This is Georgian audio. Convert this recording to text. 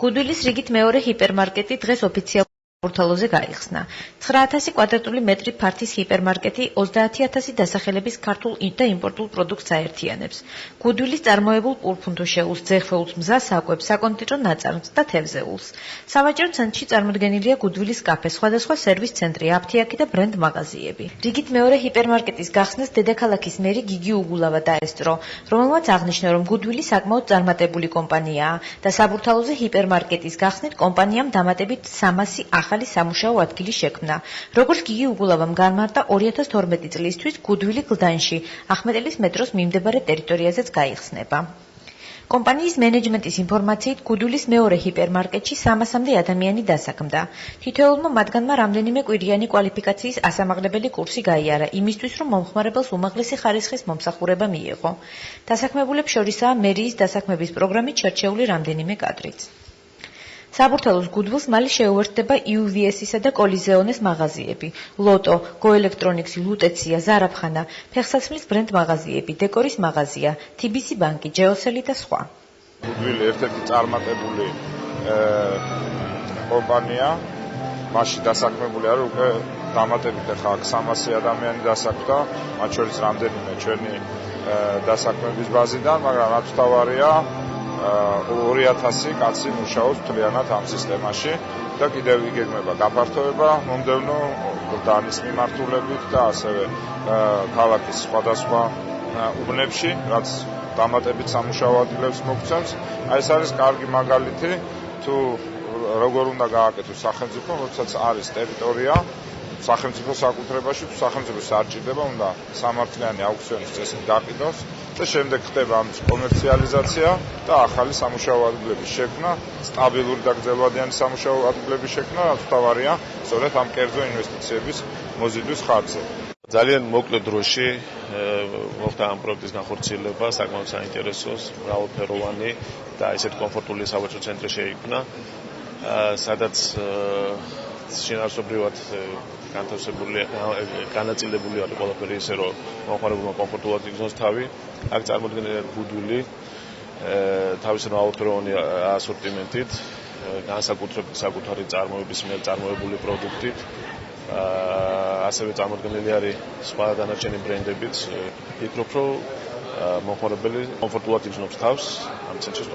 გუდვილის რიგით მეორე ჰიპერმარკეტი დღეს ოფიციალურად საბურთალოზე გაიხსნა. 9000 კვადრატული მეტრი ფართის ჰიპერმარკეტი 30000 დასახელების ქართულ და იმპორტულ პროდუქტს აერთიანებს. გუდვილის წარმოებულ პურფუნთუშეულს, ძეხველს, მზას საკვებს, საკონდიტრო ნაწარმს და თევზეულს. სავაჭრო ცენტრში წარმოდგენილია გუდვილის კაფე, სხვადასხვა სერვის ცენტრი, აფთიაქი და ბრენდ მაღაზიები. რიგით მეორე ჰიპერმარკეტის გახსნას დედაქალაქის მერი გიგი უგულავა დაესწრო, რომელმაც აღნიშნა, რომ გუდვილი საკმაოდ წარმატებული კომპანიაა და საბურთალოზე ჰიპერმარკეტის გახსნით კომპანიამ დამატებით 300 ახალი სამუშაო ადგილი შექმნა. როგორც გიგი უგულავამ განმარტა, 2012 წლისთვის გუდვილი გლდანში, ახმეტელის მეტროს მიმდებარე ტერიტორიაზეც გაიხსნება. კომპანიის მენეჯმენტის ინფორმაციით, გუდვილის მეორე ჰიპერმარკეტში 300-მდე ადამიანი დასაქმდა. თითოეულმა მათგანმა რამდენიმე კვირიანი კვალიფიკაციის ასამაღლებელი კურსი გაიარა, იმისთვის, რომ მომხმარებელს უმაღლესი ხარისხის მომსახურება მიეღო. დასაქმებულებს შორისაა მერიის დასაქმების პროგრამით შერჩეული რამდენიმე კადრიც. საბურთალოს გუდვილს მალე შეუერთდება UVS-ისა და კოლიზეონეს მაღაზიები, ლოტო, გოელექტრონიქსი, ლუტეცია, ზარაფხანა, ფეხსაცმლის ბრენდ მაღაზიები, დეკორის მაღაზია, TBC ბანკი, ჯეოსელი და სხვა. გუდვილი ერთ-ერთი წარმატებული კომპანია, მასში დასაქმებული არის უკვე დამატებით ახლა 300 ადამიანი დასაქმდა, მათ შორის რამდენიმე ჩვენი დასაქმების ბაზიდან, მაგრამ რაც თავარია 2000 კაცი მუშაობს მთლიანად ამ სისტემაში და კიდევ იგეგმება გაფართოება მომდევნო გლდანის მიმართულებით და ასევე ქალაქის სხვადასხვა უბნებში, რაც დამატებით სამუშაო ადგილებს მოგცემს. ეს არის კარგი მაგალითი თუ როგორ უნდა გააკეთოს სახელმწიფო, როდესაც არის ტერიტორია სახელმწიფო საკუთრებაში, თუ სახელმწიფოს არ ჭირდება, უნდა სამართლიანი აუქციონის წესით გაყიდოს და შემდეგ ხდება ამის კომერციალიზაცია და ახალი სამუშაო ადგილების შექმნა, სტაბილური და გრძელვადიანი სამუშაო ადგილების შექმნა, რაც თავარია სწორედ ამ კერძო ინვესტიციების მოზიდვის ხარჯზე. ძალიან მოკლე დროში მოხდა ამ პროექტის განხორციელება, საკმაოდ საინტერესო, მრავალფეროვანი და ისეთ კომფორტული სავაჭრო ცენტრი შეიქმნა, სადაც შინაარსობრივად განაწილებული არის ყველაფერი ისე, რომ მომხმარებელმა კომფორტულად იგრძნოს თავი. აქ წარმოდგენილია გუდვილი თავის მრავალფეროვანი ასორტიმენტით, განსაკუთრებით საკუთარი წარმოების მიერ წარმოებული პროდუქტით, ასევე წარმოდგენილი არის სხვა დანარჩენი ბრენდებიც. ვფიქრობ, რომ მომხმარებელი კომფორტულად იგრძნობს თავს ამ ცენტრის